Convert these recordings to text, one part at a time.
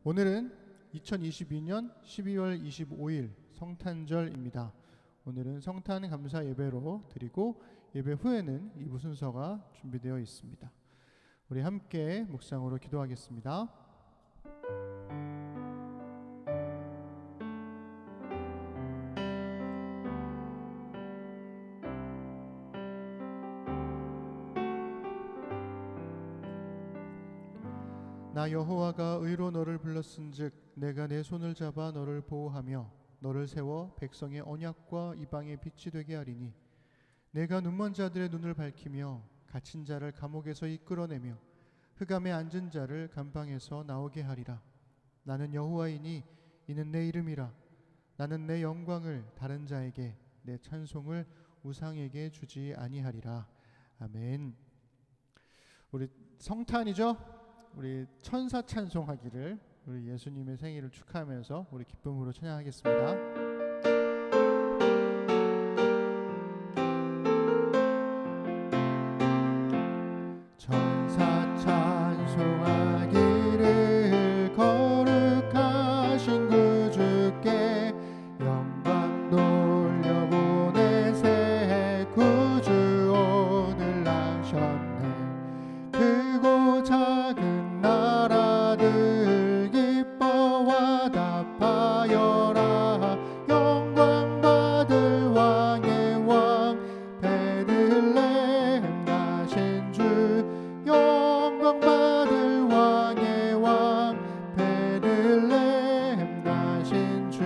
오늘은 2022년 12월 25일 성탄절입니다. 오늘은 성탄 감사 예배로 드리고 예배 후에는 2부 순서가 준비되어 있습니다. 우리 함께 묵상으로 기도하겠습니다. 나 여호와가 의로 너를 불렀은즉 내가 내 손을 잡아 너를 보호하며 너를 세워 백성의 언약과 이방의 빛이 되게 하리니 내가 눈먼 자들의 눈을 밝히며 갇힌 자를 감옥에서 이끌어내며 흑암에 앉은 자를 감방에서 나오게 하리라. 나는 여호와이니 이는 내 이름이라. 나는 내 영광을 다른 자에게 내 찬송을 우상에게 주지 아니하리라. 아멘. 우리 성탄이죠? 우리 천사 찬송하기를, 우리 예수님의 생일을 축하하면서 우리 기쁨으로 찬양하겠습니다. 천사 찬송하기를 거룩하신 구주께 영광 돌려보내세. 구주 오늘 나셨네. 크고 작은 나라들 기뻐와 답하여라. 영광 받을 왕의 왕 베들레헴 나신 주. 영광 받을 왕의 왕 베들레헴 나신 주.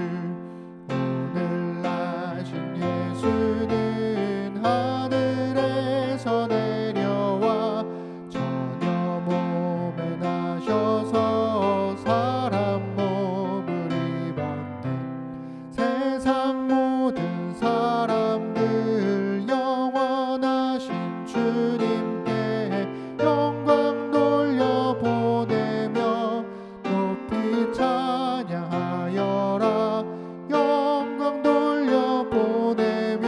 오늘 나신 예수는 하늘에서 내려와 처녀 몸에 나셔서 사람 몸을 입었네. 세상 모든 사람들 영원하신 주님께 영광 돌려보내며 높이 찬양하여라. 영광 돌려보내며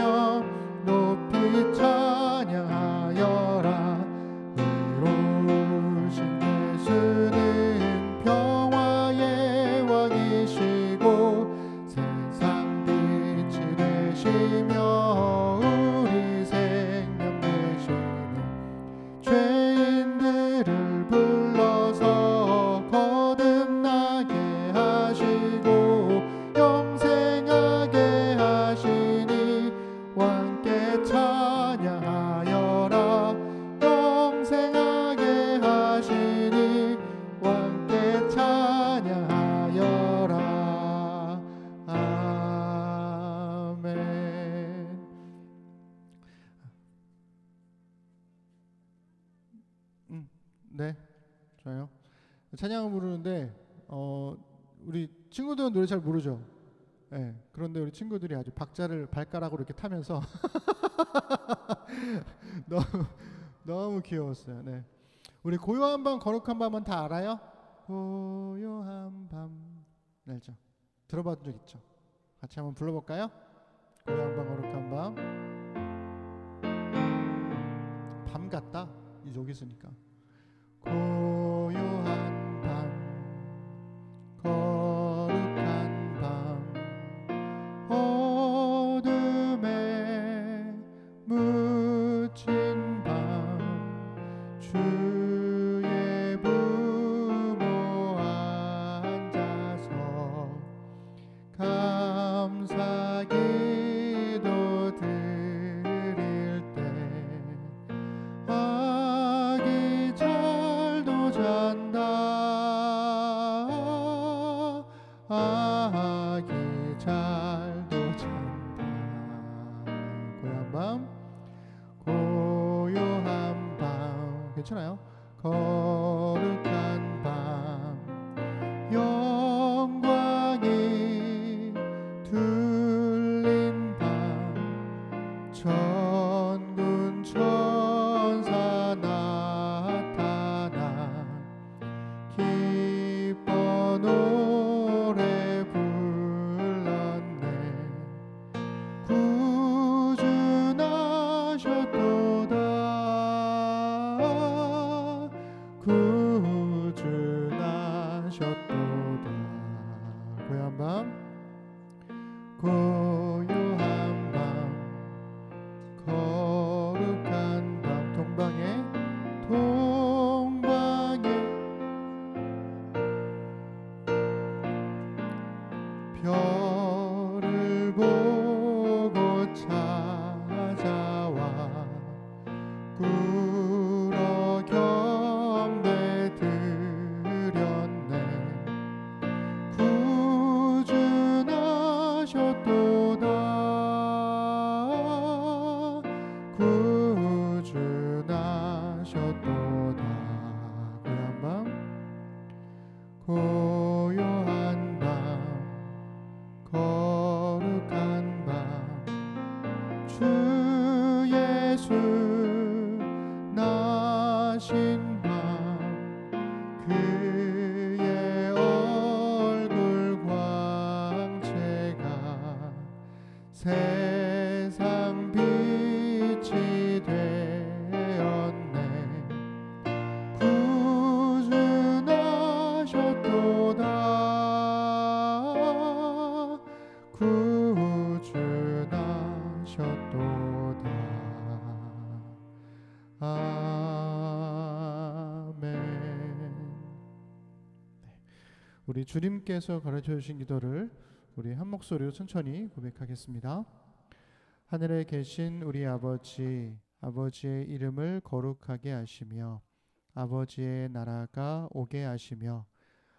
높이 찬양하여라. 의로우신 예수는 평화의 왕이시고 세상 빛이 되시며 우리 생명 되시니 죄인들을 불러서 거듭나게 하시고 영생하게 하시니 왕께 찬양하여라. 영생하게 하시니 왕께 찬양하여라. 아멘. 네, 좋아요. 찬양을 부르는데 우리 친구들은 노래 잘 모르죠. 네, 그런데 우리 친구들이 아주 박자를 발가락으로 이렇게 타면서 너무 귀여웠어요. 네, 우리 고요한 밤 거룩한 밤은 다 알아요? 고요한 밤 알죠? 들어본 적 있죠? 같이 한번 불러볼까요? 고요한 밤 거룩한 밤. 밤 같다. 여기 있으니까. 고요한 밤 거룩한 밤 어둠에 묻힌 밤 주의 부모 앉아서 감사 기도 드릴 때 아기 잘도 잔다. 아기 잘도 잔다. 고요한 밤 고요한 밤 괜찮아요? 거룩한 밤 영광이 둘린 밤 천군 천사 나타나 기뻐 노래 불렀네. 구주 나셨도다. 구주 나셨도다. 고요한 밤 고요한 밤 거룩한 밤 동방에 별을 보고 찾아와 꿇어 경배 드렸네. 구준하셨도다. 구준하셨도다. 고요한 밤 거룩한 밤 주 예수 나신 밤 그의 얼굴 광채가 세상 빛이 되었네. 구준하셨도다. 구준하셨도다. 아멘. 우리 주님께서 가르쳐 주신 기도를 우리 한 목소리로 천천히 고백하겠습니다. 하늘에 계신 우리 아버지, 아버지의 이름을 거룩하게 하시며 아버지의 나라가 오게 하시며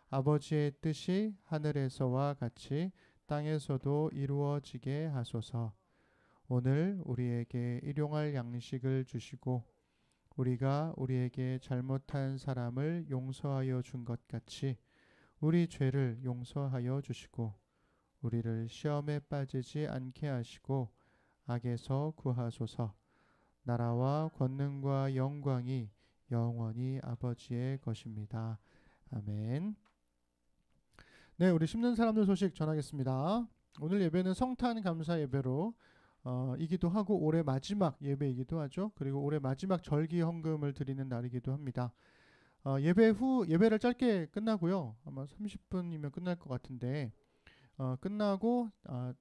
아버지의 뜻이 하늘에서와 같이 땅에서도 이루어지게 하소서. 오늘 우리에게 일용할 양식을 주시고 우리가 우리에게 잘못한 사람을 용서하여 준 것 같이 우리 죄를 용서하여 주시고 우리를 시험에 빠지지 않게 하시고 악에서 구하소서. 나라와 권능과 영광이 영원히 아버지의 것입니다. 아멘. 네, 우리 심는 사람들 소식 전하겠습니다. 오늘 예배는 성탄 감사 예배로 이기도 하고 올해 마지막 예배이기도 하죠. 그리고 올해 마지막 절기 헌금을 드리는 날이기도 합니다. 예배 후 예배를 짧게 끝나고요. 아마 30분이면 끝날 것 같은데 끝나고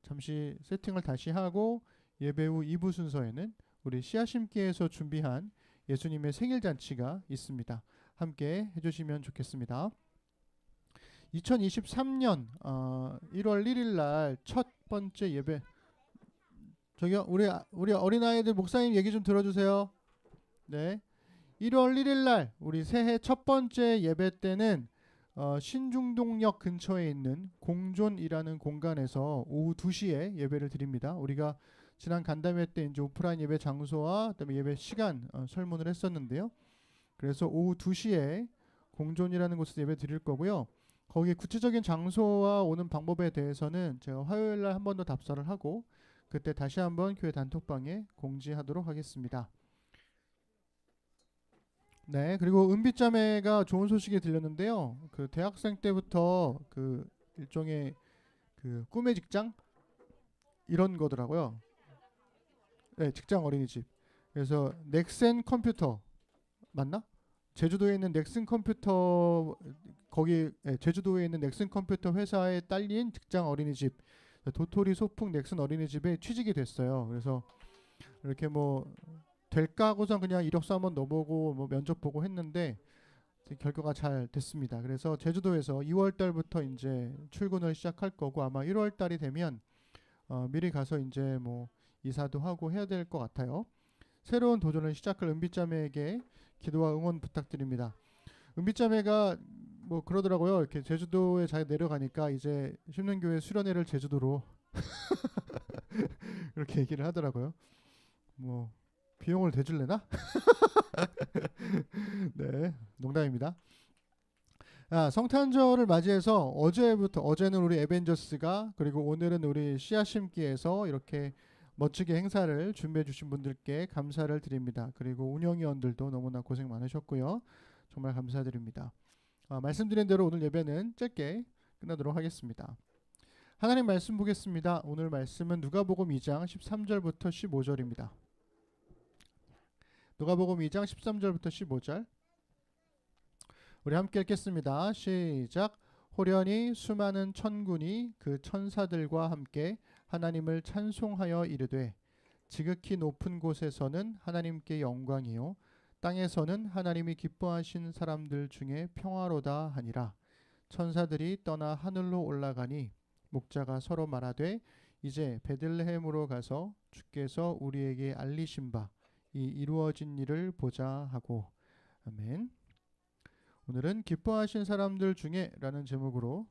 잠시 세팅을 다시 하고 예배 후 2부 순서에는 우리 씨앗심기에서 준비한 예수님의 생일 잔치가 있습니다. 함께 해주시면 좋겠습니다. 2023년 1월 1일 날 첫 번째 예배. 저기요, 우리 어린아이들 목사님 얘기 좀 들어주세요. 네, 1월 1일 날 우리 새해 첫 번째 예배 때는 신중동역 근처에 있는 공존이라는 공간에서 오후 2시에 예배를 드립니다. 우리가 지난 간담회 때 이제 오프라인 예배 장소와 그다음에 예배 시간 설문을 했었는데요. 그래서 오후 2시에 공존이라는 곳에서 예배 드릴 거고요. 거기 구체적인 장소와 오는 방법에 대해서는 제가 화요일 날 한 번 더 답사를 하고 그때 다시 한번 교회 단톡방에 공지하도록 하겠습니다. 네, 그리고 은빛자매가 좋은 소식이 들렸는데요. 그 대학생 때부터 그 일종의 그 꿈의 직장 이런 거더라고요. 네, 직장 어린이집. 그래서 넥센 컴퓨터 맞나? 제주도에 있는 넥슨 컴퓨터 거기 제주도에 있는 넥슨 컴퓨터 회사에 딸린 직장 어린이집 도토리 소풍 넥슨 어린이집에 취직이 됐어요. 그래서 이렇게 뭐 될까 하고선 그냥 이력서 한번 넣어보고 뭐 면접 보고 했는데 결과가 잘 됐습니다. 그래서 제주도에서 2월 달부터 이제 출근을 시작할 거고 아마 1월 달이 되면 미리 가서 이제 뭐 이사도 하고 해야 될 것 같아요. 새로운 도전을 시작할 은빛자매에게 기도와 응원 부탁드립니다. 은빛자매가 뭐 그러더라고요. 이렇게 제주도에 잘 내려가니까 이제 심는교회 수련회를 제주도로 이렇게 얘기를 하더라고요. 뭐 비용을 대줄래나? 네, 농담입니다. 성탄절을 맞이해서 어제는 우리 에벤져스가 그리고 오늘은 우리 씨앗심기에서 이렇게 멋지게 행사를 준비해 주신 분들께 감사를 드립니다. 그리고 운영위원들도 너무나 고생 많으셨고요. 정말 감사드립니다. 말씀드린 대로 오늘 예배는 짧게 끝나도록 하겠습니다. 하나님 말씀 보겠습니다. 오늘 말씀은 누가복음 2장 13절부터 15절입니다. 누가복음 2장 13절부터 15절 우리 함께 읽겠습니다. 시작. 호련히 수많은 천군이 그 천사들과 함께 하나님을 찬송하여 이르되 지극히 높은 곳에서는 하나님께 영광이요 땅에서는 하나님이 기뻐하신 사람들 중에 평화로다 하니라. 천사들이 떠나 하늘로 올라가니 목자가 서로 말하되 이제 베들레헴으로 가서 주께서 우리에게 알리신 바 이 이루어진 일을 보자 하고. 아멘. 오늘은 기뻐하신 사람들 중에 라는 제목으로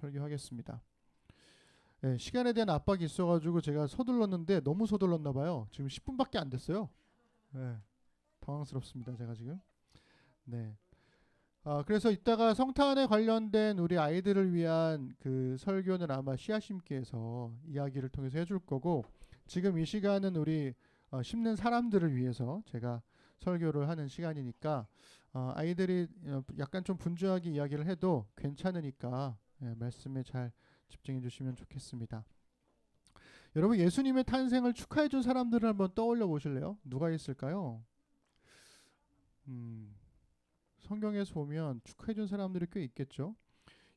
설교하겠습니다. 네, 시간에 대한 압박이 있어가지고 제가 서둘렀는데 너무 서둘렀나 봐요. 지금 10분밖에 안 됐어요. 네, 당황스럽습니다. 제가 지금. 네. 그래서 이따가 성탄에 관련된 우리 아이들을 위한 그 설교는 아마 씨앗심께서 이야기를 통해서 해줄 거고, 지금 이 시간은 우리 심는 사람들을 위해서 제가 설교를 하는 시간이니까 아이들이 약간 좀 분주하게 이야기를 해도 괜찮으니까 말씀에 잘 집중해 주시면 좋겠습니다. 여러분, 예수님의 탄생을 축하해 준 사람들을 한번 떠올려 보실래요? 누가 있을까요? 성경에서 보면 축하해 준 사람들이 꽤 있겠죠.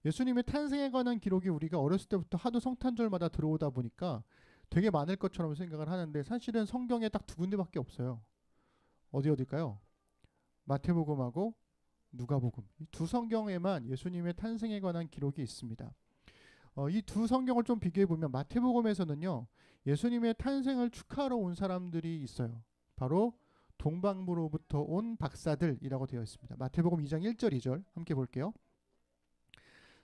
예수님의 탄생에 관한 기록이 우리가 어렸을 때부터 하도 성탄절마다 들어오다 보니까 되게 많을 것처럼 생각을 하는데, 사실은 성경에 딱 두 군데밖에 없어요. 어딜까요? 마태복음하고 누가복음. 이 두 성경에만 예수님의 탄생에 관한 기록이 있습니다. 이 두 성경을 좀 비교해 보면 마태복음에서는요, 예수님의 탄생을 축하하러 온 사람들이 있어요. 바로 동방부로부터 온 박사들이라고 되어 있습니다. 마태복음 2장 1절 2절 함께 볼게요.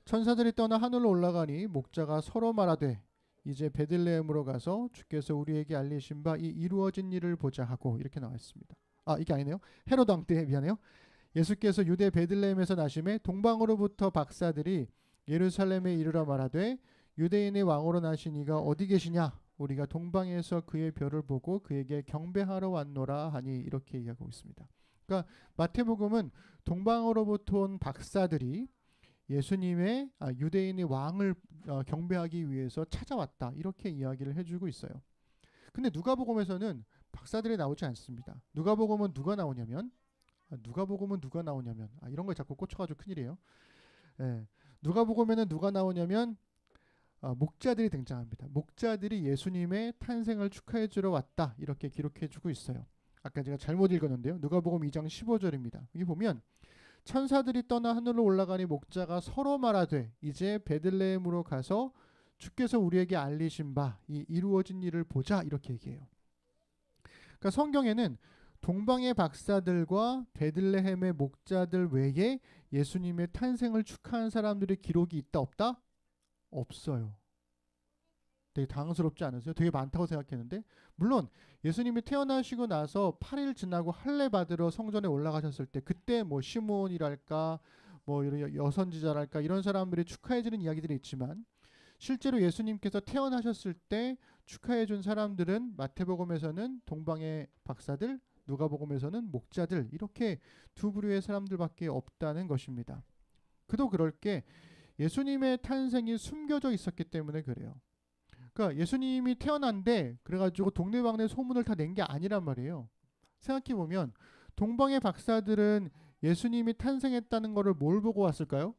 천사들이 떠나 하늘로 올라가니 목자가 서로 말하되 이제 베들레헴으로 가서 주께서 우리에게 알리신 바 이 이루어진 일을 보자 하고, 이렇게 나와 있습니다. 이게 아니네요. 헤롯 왕 때, 미안해요. 예수께서 유대 베들레헴에서 나심에 동방으로부터 박사들이 예루살렘에 이르러 말하되 유대인의 왕으로 나신 이가 어디 계시냐? 우리가 동방에서 그의 별을 보고 그에게 경배하러 왔노라 하니, 이렇게 이야기하고 있습니다. 그러니까 마태복음은 동방으로부터 온 박사들이 예수님의 유대인의 왕을 경배하기 위해서 찾아왔다, 이렇게 이야기를 해주고 있어요. 근데 누가복음에서는 박사들이 나오지 않습니다. 누가복음은 누가 나오냐면 이런 걸 자꾸 꽂혀가지고 큰일이에요. 누가복음에는 누가 나오냐면 목자들이 등장합니다. 목자들이 예수님의 탄생을 축하해 주러 왔다, 이렇게 기록해 주고 있어요. 아까 제가 잘못 읽었는데요. 누가복음 2장 15절입니다. 여기 보면 천사들이 떠나 하늘로 올라가니 목자가 서로 말하되 이제 베들레헴으로 가서 주께서 우리에게 알리신 바 이 이루어진 일을 보자, 이렇게 얘기해요. 그러니까 성경에는 동방의 박사들과 베들레헴의 목자들 외에 예수님의 탄생을 축하한 사람들의 기록이 있다 없다? 없어요. 되게 당황스럽지 않으세요? 되게 많다고 생각했는데, 물론 예수님이 태어나시고 나서 8일 지나고 할례 받으러 성전에 올라가셨을 때 그때 뭐 시므온이랄까 뭐 이런 여선지자랄까 이런 사람들이 축하해주는 이야기들이 있지만, 실제로 예수님께서 태어나셨을 때 축하해준 사람들은 마태복음에서는 동방의 박사들, 누가복음에서는 목자들, 이렇게 두 부류의 사람들밖에 없다는 것입니다. 그도 그럴 게 예수님의 탄생이 숨겨져 있었기 때문에 그래요. 그러니까 예수님이 태어난데 그래가지고 동네방네 소문을 다 낸 게 아니란 말이에요. 생각해보면 동방의 박사들은 예수님이 탄생했다는 것을 뭘 보고 왔을까요?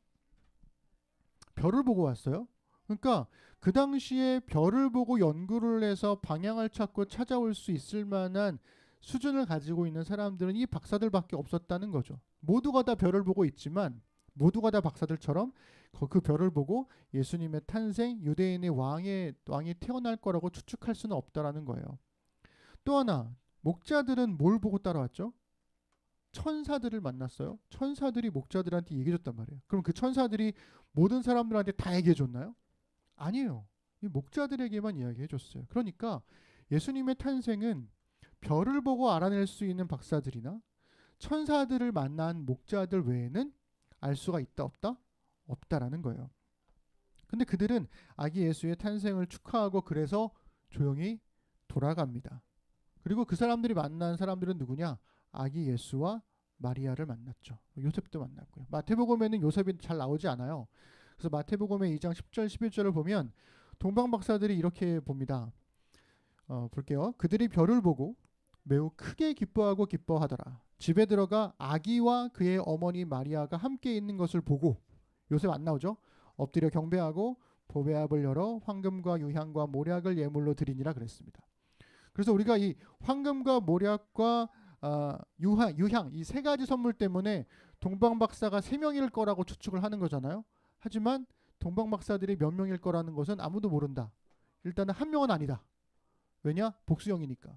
별을 보고 왔어요. 그러니까 그 당시에 별을 보고 연구를 해서 방향을 찾고 찾아올 수 있을 만한 수준을 가지고 있는 사람들은 이 박사들밖에 없었다는 거죠. 모두가 다 별을 보고 있지만 모두가 다 박사들처럼 그 별을 보고 예수님의 탄생, 유대인의 왕이 태어날 거라고 추측할 수는 없다라는 거예요. 또 하나, 목자들은 뭘 보고 따라왔죠? 천사들을 만났어요. 천사들이 목자들한테 얘기해줬단 말이에요. 그럼 그 천사들이 모든 사람들한테 다 얘기해줬나요? 아니에요. 이 목자들에게만 이야기해줬어요. 그러니까 예수님의 탄생은 별을 보고 알아낼 수 있는 박사들이나 천사들을 만난 목자들 외에는 알 수가 있다 없다? 없다라는 거예요. 근데 그들은 아기 예수의 탄생을 축하하고 그래서 조용히 돌아갑니다. 그리고 그 사람들이 만난 사람들은 누구냐? 아기 예수와 마리아를 만났죠. 요셉도 만났고요. 마태복음에는 요셉이 잘 나오지 않아요. 그래서 마태복음의 2장 10절 11절을 보면 동방 박사들이 이렇게 봅니다. 볼게요. 그들이 별을 보고 매우 크게 기뻐하고 기뻐하더라. 집에 들어가 아기와 그의 어머니 마리아가 함께 있는 것을 보고, 요셉 안 나오죠? 엎드려 경배하고 보배압을 열어 황금과 유향과 모략을 예물로 드리니라 그랬습니다. 그래서 우리가 이 황금과 모략과 유향 이 세 가지 선물 때문에 동방박사가 3명일 거라고 추측을 하는 거잖아요. 하지만 동방박사들이 몇 명일 거라는 것은 아무도 모른다. 일단은 한 명은 아니다. 왜냐? 복수형이니까.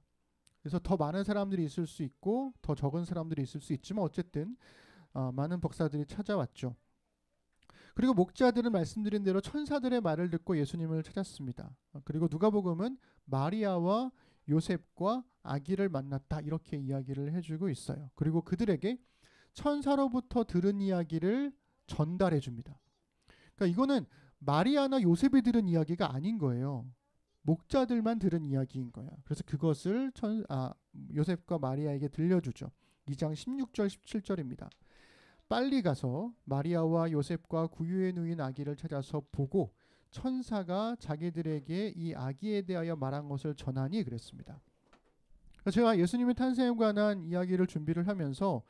그래서 더 많은 사람들이 있을 수 있고 더 적은 사람들이 있을 수 있지만 어쨌든 많은 박사들이 찾아왔죠. 그리고 목자들은 말씀드린 대로 천사들의 말을 듣고 예수님을 찾았습니다. 그리고 누가복음은 마리아와 요셉과 아기를 만났다 이렇게 이야기를 해주고 있어요. 그리고 그들에게 천사로부터 들은 이야기를 전달해 줍니다. 그러니까 이거는 마리아나 요셉이 들은 이야기가 아닌 거예요. 목자들만 들은 이야기인 거야. 그래서 그것을 요셉과 마리아에게 들려주죠. 2장 16절 17절입니다. 빨리 가서 마리아와 요셉과 구유에 누인 아기를 찾아서 보고 천사가 자기들에게 이 아기에 대하여 말한 것을 전하니 그랬습니다. 제가 예수님의 탄생에 관한 이야기를 준비를 하면서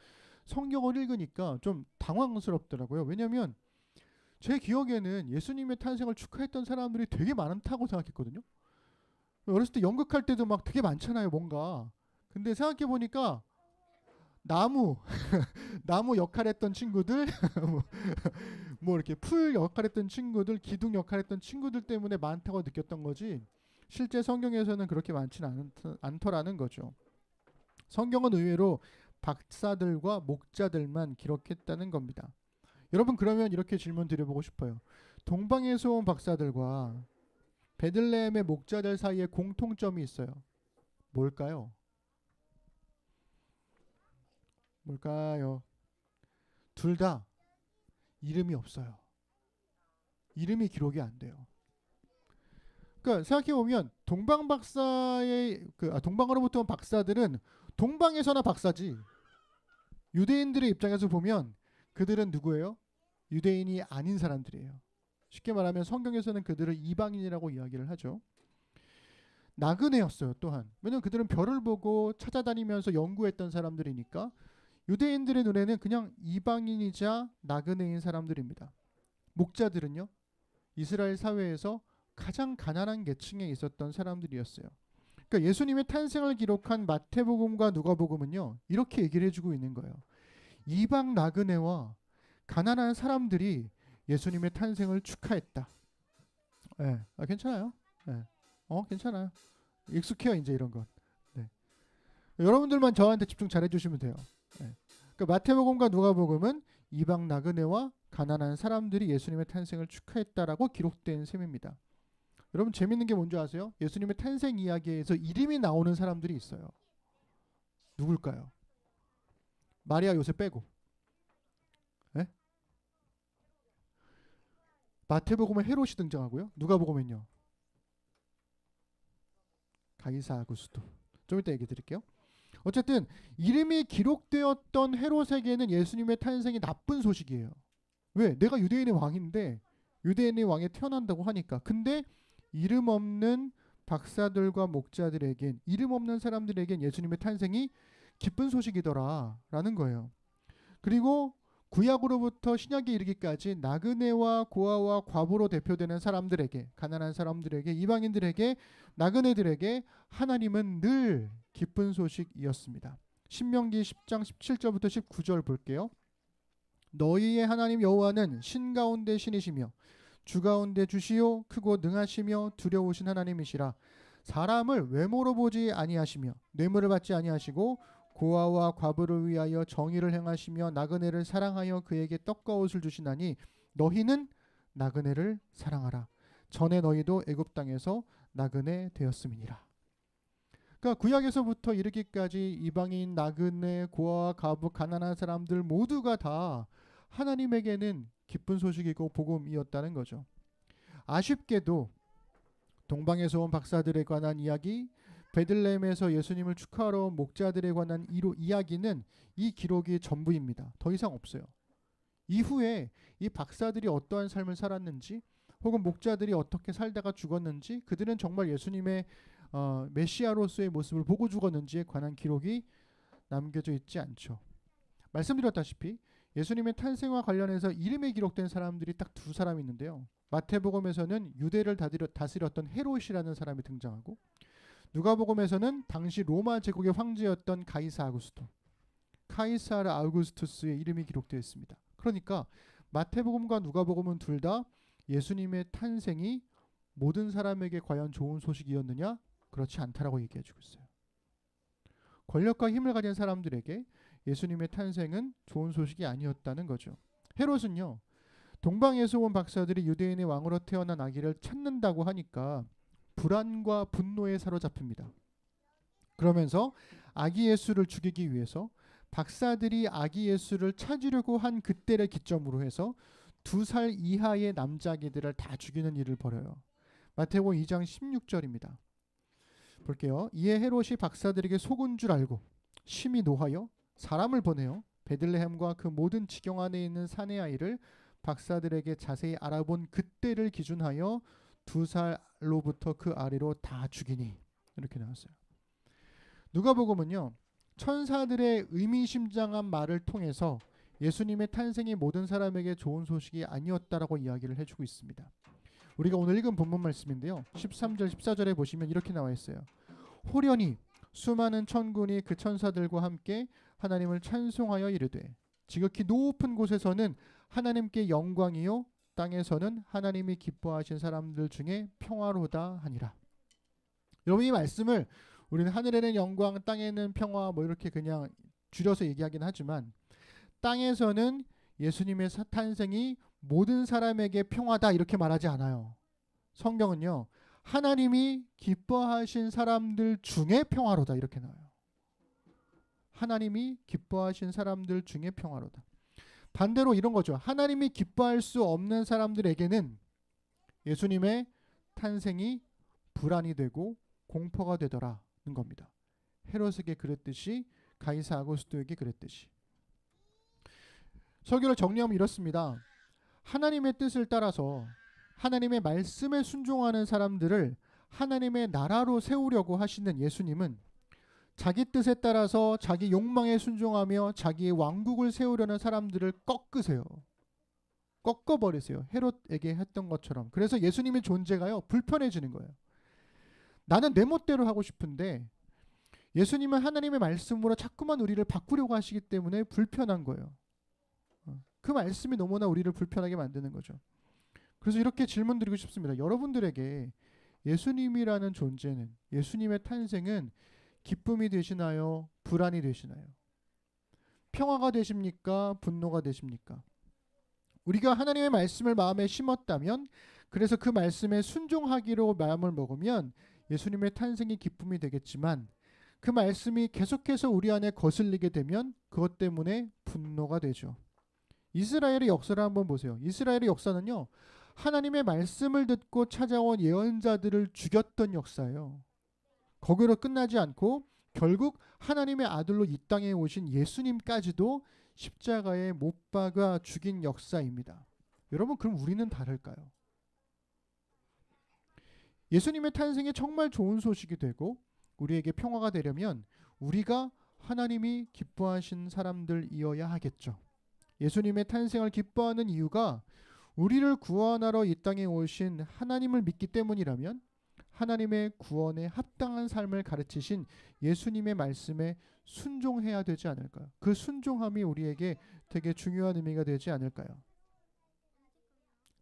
성경을 읽으니까 좀 당황스럽더라고요. 왜냐하면 제 기억에는 예수님의 탄생을 축하했던 사람들이 되게 많다고 생각했거든요. 어렸을 때 연극할 때도 막 되게 많잖아요, 뭔가. 근데 생각해 보니까 나무 역할했던 친구들, 뭐 이렇게 풀 역할했던 친구들, 기둥 역할했던 친구들 때문에 많다고 느꼈던 거지. 실제 성경에서는 그렇게 많지는 않더라는 거죠. 성경은 의외로 박사들과 목자들만 기록했다는 겁니다. 여러분 그러면 이렇게 질문 드려보고 싶어요. 동방에서 온 박사들과 베들레헴의 목자들 사이에 공통점이 있어요. 뭘까요? 둘 다 이름이 없어요. 이름이 기록이 안 돼요. 그러니까 생각해보면 동방으로부터 온 박사들은 동방에서나 박사지. 유대인들의 입장에서 보면 그들은 누구예요? 유대인이 아닌 사람들이에요. 쉽게 말하면 성경에서는 그들을 이방인이라고 이야기를 하죠. 나그네였어요. 또한 왜냐하면 그들은 별을 보고 찾아다니면서 연구했던 사람들이니까 유대인들의 눈에는 그냥 이방인이자 나그네인 사람들입니다. 목자들은요, 이스라엘 사회에서 가장 가난한 계층에 있었던 사람들이었어요. 그러니까 예수님의 탄생을 기록한 마태복음과 누가복음은요, 이렇게 얘기를 해주고 있는 거예요. 이방 나그네와 가난한 사람들이 예수님의 탄생을 축하했다. 네. 괜찮아요. 네. 괜찮아요. 익숙해요, 이제 이런 건. 네. 여러분들만 저한테 집중 잘 해주시면 돼요. 네. 그러니까 마태복음과 누가복음은 이방 나그네와 가난한 사람들이 예수님의 탄생을 축하했다라고 기록된 셈입니다. 여러분 재밌는 게 뭔지 아세요? 예수님의 탄생 이야기에서 이름이 나오는 사람들이 있어요. 누굴까요? 마리아 요셉 빼고. 네? 마태복음은 헤롯이 등장하고요. 누가복음은요. 가이사 아구스토. 좀 이따 얘기 드릴게요. 어쨌든 이름이 기록되었던 헤롯에게는 예수님의 탄생이 나쁜 소식이에요. 왜? 내가 유대인의 왕인데 유대인의 왕에 태어난다고 하니까. 근데 이름 없는 박사들과 목자들에겐, 이름 없는 사람들에겐 예수님의 탄생이 기쁜 소식이더라라는 거예요. 그리고 구약으로부터 신약에 이르기까지 나그네와 고아와 과부로 대표되는 사람들에게, 가난한 사람들에게, 이방인들에게, 나그네들에게 하나님은 늘 기쁜 소식이었습니다. 신명기 10장 17절부터 19절 볼게요. 너희의 하나님 여호와는 신 가운데 신이시며 주 가운데 주시요 크고 능하시며 두려우신 하나님이시라. 사람을 외모로 보지 아니하시며 뇌물을 받지 아니하시고 고아와 과부를 위하여 정의를 행하시며 나그네를 사랑하여 그에게 떡과 옷을 주시나니 너희는 나그네를 사랑하라. 전에 너희도 애굽 땅에서 나그네 되었음이니라. 그러니까 구약에서부터 이르기까지 이방인, 나그네, 고아와 과부, 가난한 사람들 모두가 다 하나님에게는 기쁜 소식이고 복음이었다는 거죠. 아쉽게도 동방에서 온 박사들에 관한 이야기, 베들레헴에서 예수님을 축하하러 온 목자들에 관한 이야기는 이 기록이 전부입니다. 더 이상 없어요. 이후에 이 박사들이 어떠한 삶을 살았는지, 혹은 목자들이 어떻게 살다가 죽었는지, 그들은 정말 예수님의 메시아로서의 모습을 보고 죽었는지에 관한 기록이 남겨져 있지 않죠. 말씀드렸다시피 예수님의 탄생과 관련해서 이름이 기록된 사람들이 딱 두 사람이 있는데요. 마태복음에서는 유대를 다스렸던 헤롯이라는 사람이 등장하고, 누가복음에서는 당시 로마 제국의 황제였던 카이사르 아우구스투스의 이름이 기록되어 있습니다. 그러니까 마태복음과 누가복음은 둘 다 예수님의 탄생이 모든 사람에게 과연 좋은 소식이었느냐? 그렇지 않다라고 얘기해 주고 있어요. 권력과 힘을 가진 사람들에게 예수님의 탄생은 좋은 소식이 아니었다는 거죠. 헤롯은요, 동방에서 온 박사들이 유대인의 왕으로 태어난 아기를 찾는다고 하니까 불안과 분노에 사로잡힙니다. 그러면서 아기 예수를 죽이기 위해서 박사들이 아기 예수를 찾으려고 한 그때를 기점으로 해서 2살 이하의 남자아기들을 다 죽이는 일을 벌여요. 마태복음 2장 16절입니다. 볼게요. 이에 헤롯이 박사들에게 속은 줄 알고 심히 노하여 사람을 보내요. 베들레헴과 그 모든 지경 안에 있는 사내 아이를 박사들에게 자세히 알아본 그때를 기준하여 2살로부터 그 아래로 다 죽이니. 이렇게 나왔어요. 누가복음은요, 천사들의 의미심장한 말을 통해서 예수님의 탄생이 모든 사람에게 좋은 소식이 아니었다라고 이야기를 해주고 있습니다. 우리가 오늘 읽은 본문 말씀인데요, 13절 14절에 보시면 이렇게 나와 있어요. 호련히 수많은 천군이 그 천사들과 함께 하나님을 찬송하여 이르되 지극히 높은 곳에서는 하나님께 영광이요 땅에서는 하나님이 기뻐하신 사람들 중에 평화로다 하니라. 여러분, 이 말씀을 우리는 하늘에는 영광, 땅에는 평화 뭐 이렇게 그냥 줄여서 얘기하긴 하지만, 땅에서는 예수님의 탄생이 모든 사람에게 평화다 이렇게 말하지 않아요. 성경은요, 하나님이 기뻐하신 사람들 중에 평화로다 이렇게 나와요. 하나님이 기뻐하신 사람들 중에 평화로다. 반대로 이런 거죠. 하나님이 기뻐할 수 없는 사람들에게는 예수님의 탄생이 불안이 되고 공포가 되더라는 겁니다. 헤롯에게 그랬듯이 가이사 아구스토에게 그랬듯이. 설교를 정리하면 이렇습니다. 하나님의 뜻을 따라서 하나님의 말씀에 순종하는 사람들을 하나님의 나라로 세우려고 하시는 예수님은 자기 뜻에 따라서 자기 욕망에 순종하며 자기의 왕국을 세우려는 사람들을 꺾으세요. 꺾어버리세요. 헤롯에게 했던 것처럼. 그래서 예수님의 존재가요, 불편해지는 거예요. 나는 내 멋대로 하고 싶은데 예수님은 하나님의 말씀으로 자꾸만 우리를 바꾸려고 하시기 때문에 불편한 거예요. 그 말씀이 너무나 우리를 불편하게 만드는 거죠. 그래서 이렇게 질문 드리고 싶습니다. 여러분들에게 예수님이라는 존재는, 예수님의 탄생은 기쁨이 되시나요? 불안이 되시나요? 평화가 되십니까? 분노가 되십니까? 우리가 하나님의 말씀을 마음에 심었다면, 그래서 그 말씀에 순종하기로 마음을 먹으면 예수님의 탄생이 기쁨이 되겠지만, 그 말씀이 계속해서 우리 안에 거슬리게 되면 그것 때문에 분노가 되죠. 이스라엘의 역사를 한번 보세요. 이스라엘의 역사는요, 하나님의 말씀을 듣고 찾아온 예언자들을 죽였던 역사예요. 거기로 끝나지 않고 결국 하나님의 아들로 이 땅에 오신 예수님까지도 십자가에 못 박아 죽인 역사입니다. 여러분, 그럼 우리는 다를까요? 예수님의 탄생이 정말 좋은 소식이 되고 우리에게 평화가 되려면 우리가 하나님이 기뻐하신 사람들이어야 하겠죠. 예수님의 탄생을 기뻐하는 이유가 우리를 구원하러 이 땅에 오신 하나님을 믿기 때문이라면 하나님의 구원에 합당한 삶을 가르치신 예수님의 말씀에 순종해야 되지 않을까요? 그 순종함이 우리에게 되게 중요한 의미가 되지 않을까요?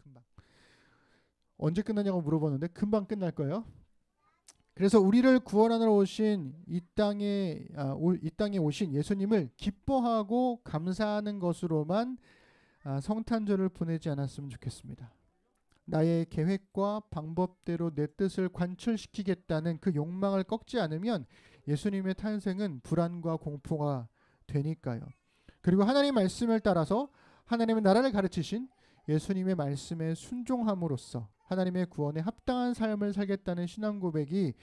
금방. 언제 끝나냐고 물어보는데 금방 끝날 거예요. 그래서 우리를 구원하러 오신 이 땅에 오신 예수님을 기뻐하고 감사하는 것으로만 성탄절을 보내지 않았으면 좋겠습니다. 나의 계획과 방법대로 내 뜻을 관철시키겠다는 그 욕망을 꺾지 않으면 예수님의 탄생은 불안과 공포가 되니까요. 그리고 하나님의 말씀을 따라서 하나님의 나라를 가르치신 예수님의 말씀에 순종함으로써 하나님의 구원에 합당한 삶을 살겠다는 신앙 고백이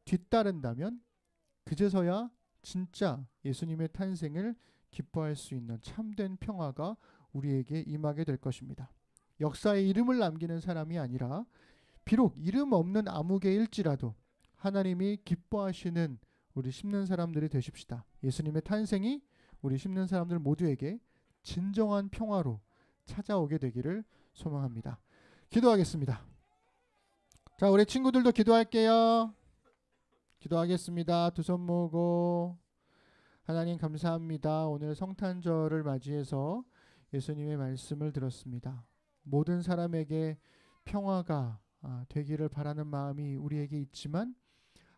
뒤따른다면 그제서야 진짜 예수님의 탄생을 기뻐할 수 있는 참된 평화가 우리에게 임하게 될 것입니다. 역사에 이름을 남기는 사람이 아니라 비록 이름 없는 아무개일지라도 하나님이 기뻐하시는 우리 심는 사람들이 되십시다. 예수님의 탄생이 우리 심는 사람들 모두에게 진정한 평화로 찾아오게 되기를 소망합니다. 기도하겠습니다. 자, 우리 친구들도 기도할게요. 기도하겠습니다. 두 손 모으고. 하나님 감사합니다. 오늘 성탄절을 맞이해서 예수님의 말씀을 들었습니다. 모든 사람에게 평화가 되기를 바라는 마음이 우리에게 있지만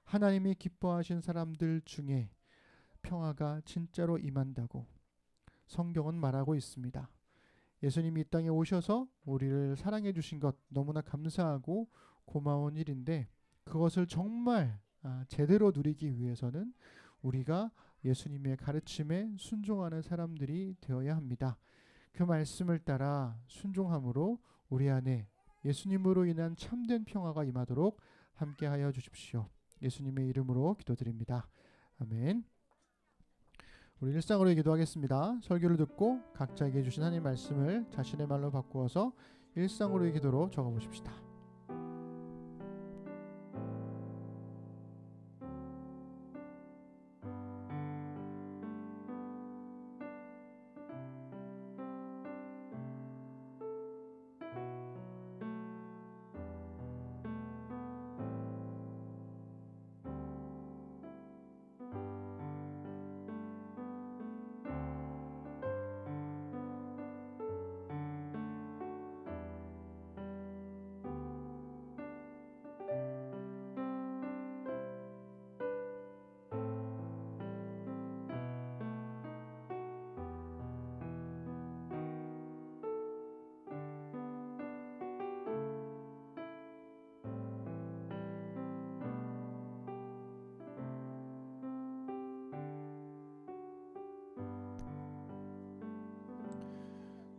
하나님이 기뻐하신 사람들 중에 평화가 진짜로 임한다고 성경은 말하고 있습니다. 예수님이 이 땅에 오셔서 우리를 사랑해 주신 것 너무나 감사하고 고마운 일인데 그것을 정말 제대로 누리기 위해서는 우리가 예수님의 가르침에 순종하는 사람들이 되어야 합니다. 그 말씀을 따라 순종함으로 우리 안에 예수님으로 인한 참된 평화가 임하도록 함께하여 주십시오. 예수님의 이름으로 기도드립니다. 아멘. 우리 일상으로 기도하겠습니다. 설교를 듣고 각자에게 주신 하나님 말씀을 자신의 말로 바꾸어서 일상으로의 기도로 적어보십시다.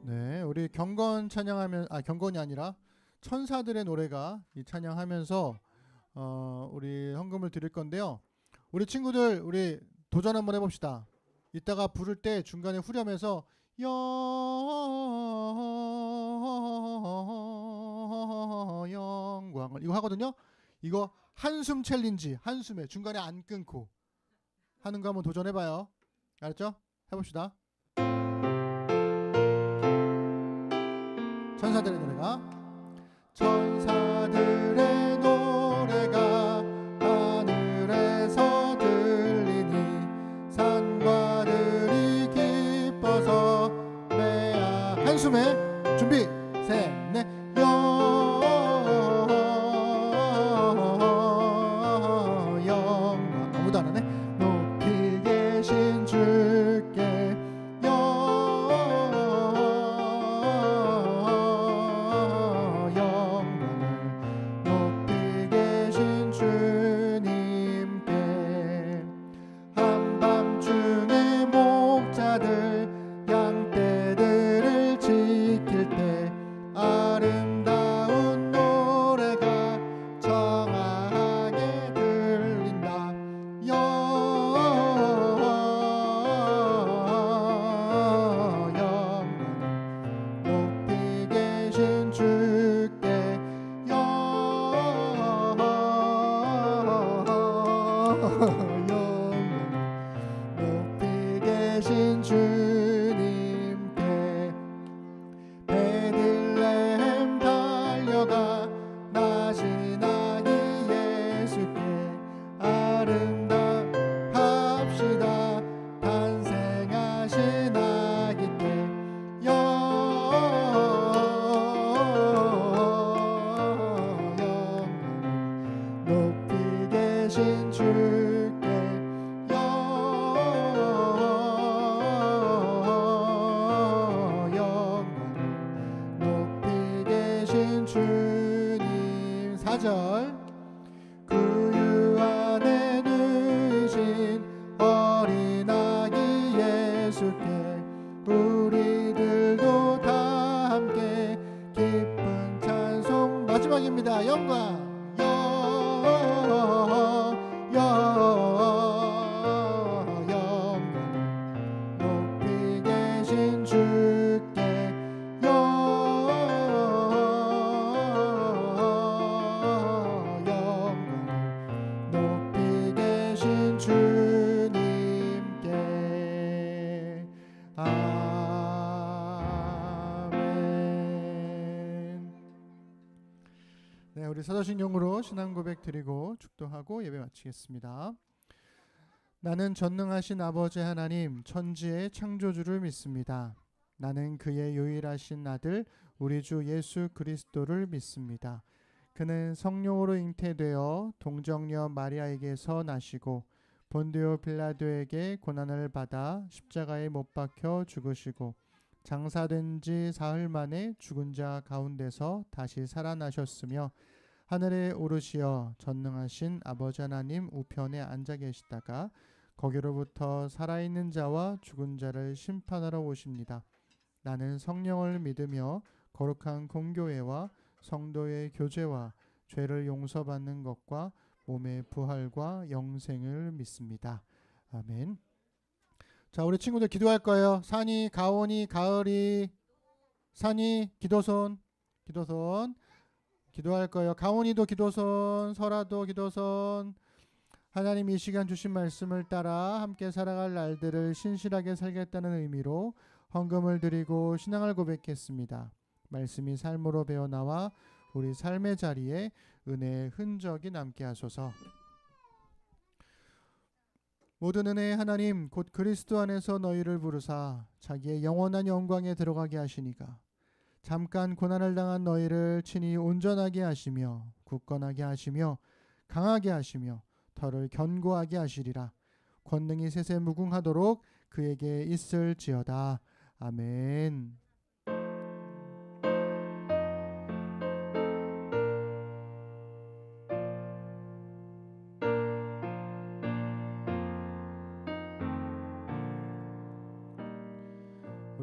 네, 우리 경건 찬양하면 경건이 아니라 천사들의 노래가 이 찬양하면서 우리 헌금을 드릴 건데요. 우리 친구들 우리 도전 한번 해봅시다. 이따가 부를 때 중간에 후렴해서 영광을 이거 하거든요. 이거 한숨 챌린지, 한숨에 중간에 안 끊고 하는 거 한번 도전해봐요. 알았죠? 해봅시다. 천사들의 노래가 천사들의 노래가 하늘에서 들리니 산과들이 기뻐서 메아 한숨에 준비 셋넷 영광 아무도 안 하네. 높이 계신 주께 높이 계신 주님께 베들레헴 달려가 나신 아기 예수께 아름답합시다. 탄생하신 아기께 영광을 높이 계신 주께 주님. 4절 그 유 안에 누이신 어린아기 예수께 우리들도 다 함께 기쁜 찬송 마지막입니다. 영광 높이 계신 주께 높이 계신 주님께 아멘. 네, 우리 사도신경으로 신앙 고백 드리고 축도하고 예배 마치겠습니다. 나는 전능하신 아버지 하나님 천지의 창조주를 믿습니다. 나는 그의 유일하신 아들 우리 주 예수 그리스도를 믿습니다. 그는 성령으로 잉태되어 동정녀 마리아에게서 나시고 본디오 빌라도에게 고난을 받아 십자가에 못 박혀 죽으시고 장사된 지 사흘 만에 죽은 자 가운데서 다시 살아나셨으며 하늘에 오르시어 전능하신 아버지 하나님 우편에 앉아 계시다가 거기로부터 살아있는 자와 죽은 자를 심판하러 오십니다. 나는 성령을 믿으며 거룩한 공교회와 성도의 교제와 죄를 용서받는 것과 몸의 부활과 영생을 믿습니다. 아멘. 자, 우리 친구들 기도할 거예요. 산이, 가온이, 가을이, 산이 기도손 기도할 거예요. 가온이도 기도손, 설아도 기도손. 하나님 이 시간 주신 말씀을 따라 함께 살아갈 날들을 신실하게 살겠다는 의미로 헌금을 드리고 신앙을 고백했습니다. 말씀이 삶으로 배어나와 우리 삶의 자리에 은혜의 흔적이 남게 하소서. 모든 은혜의 하나님 곧 그리스도 안에서 너희를 부르사 자기의 영원한 영광에 들어가게 하시니가 잠깐 고난을 당한 너희를 친히 온전하게 하시며 굳건하게 하시며 강하게 하시며 털을 견고하게 하시리라. 권능이 셋에 무궁하도록 그에게 있을지어다. 아멘.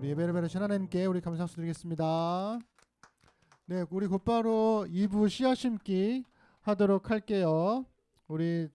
우리 예배를 받으신 하나님께 우리 감사합니다 드리겠습니다. 네, 우리 곧바로 2부 씨앗 심기 하도록 할게요. 우리